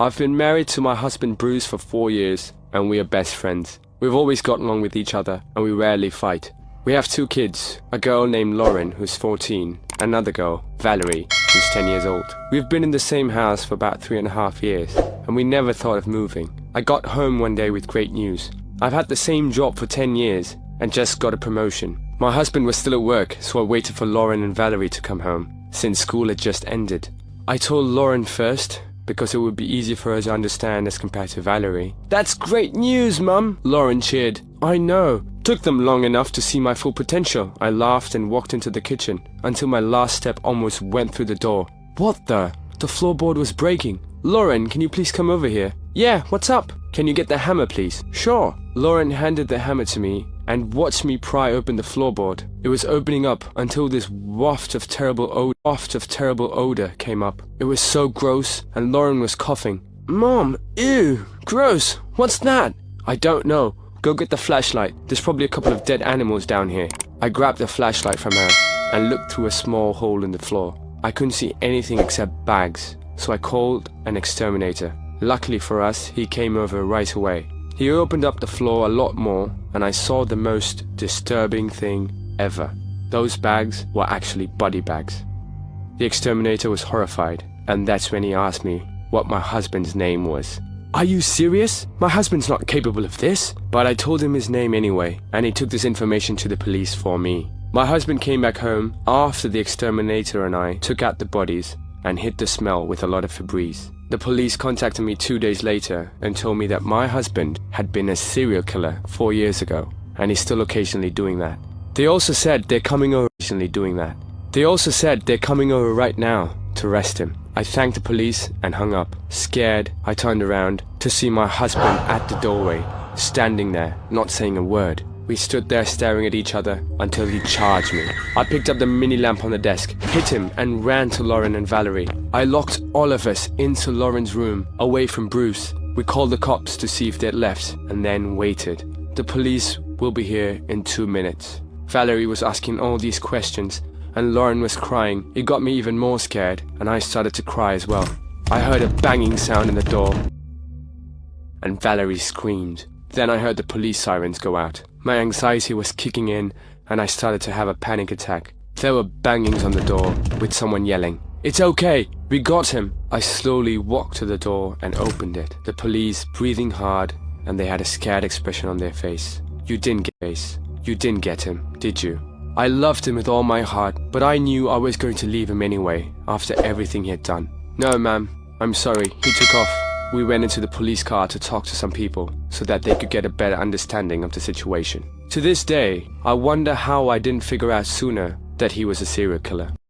I've been married to my husband Bruce for 4 years, and we are best friends. We've always gotten along with each other, and we rarely fight. We have 2 kids, a girl named Lauren, who's 14, and another girl, Valerie, who's 10 years old. We've been in the same house for about 3.5 years, and we never thought of moving. I got home one day with great news. I've had the same job for 10 years, and just got a promotion. My husband was still at work, so I waited for Lauren and Valerie to come home, since school had just ended. I told Lauren first, because it would be easier for her to understand as compared to Valerie. "That's great news, Mum!" Lauren cheered. "I know. Took them long enough to see my full potential." I laughed and walked into the kitchen, until my last step almost went through the door. What the? The floorboard was breaking. "Lauren, can you please come over here?" "Yeah, what's up?" "Can you get the hammer, please?" "Sure." Lauren handed the hammer to me, and watched me pry open the floorboard. It was opening up until this waft of terrible odor came up. It was so gross, and Lauren was coughing. "Mom, ew, gross, what's that?" "I don't know. Go get the flashlight. There's probably a couple of dead animals down here." I grabbed the flashlight from her and looked through a small hole in the floor. I couldn't see anything except bags, so I called an exterminator. Luckily for us, he came over right away. He opened up the floor a lot more, and I saw the most disturbing thing ever. Those bags were actually body bags. The exterminator was horrified, and that's when he asked me what my husband's name was. "Are you serious? My husband's not capable of this." But I told him his name anyway, and he took this information to the police for me. My husband came back home after the exterminator and I took out the bodies and hid the smell with a lot of Febreze. The police contacted me 2 days later and told me that my husband had been a serial killer 4 years ago, and he's still occasionally doing that. They also said they're coming over right now to arrest him. I thanked the police and hung up. Scared, I turned around to see my husband at the doorway, standing there, not saying a word. We stood there staring at each other until he charged me. I picked up the mini lamp on the desk, hit him, and ran to Lauren and Valerie. I locked all of us into Lauren's room, away from Bruce. We called the cops to see if they'd left, and then waited. The police will be here in 2 minutes. Valerie was asking all these questions, and Lauren was crying. It got me even more scared, and I started to cry as well. I heard a banging sound in the door, and Valerie screamed. Then I heard the police sirens go out. My anxiety was kicking in, and I started to have a panic attack. There were bangings on the door, with someone yelling, "It's okay, we got him." I slowly walked to the door and opened it. The police breathing hard, and they had a scared expression on their face. You didn't get him, did you?" I loved him with all my heart, but I knew I was going to leave him anyway, after everything he had done. "No, ma'am, I'm sorry, he took off." We went into the police car to talk to some people, so that they could get a better understanding of the situation. To this day, I wonder how I didn't figure out sooner that he was a serial killer.